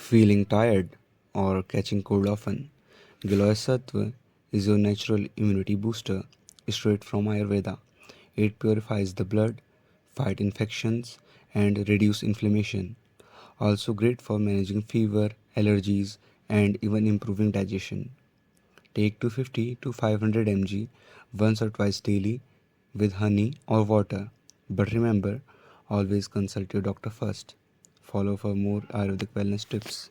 Feeling tired or catching cold often? Gilloy Satva is your natural immunity booster straight from Ayurveda. It purifies the blood, fight infections, and reduce inflammation. Also great for managing fever, allergies, and even improving digestion. Take 250 to 500 mg once or twice daily with honey or water. But remember, always consult your doctor first. Follow for more Ayurvedic wellness tips.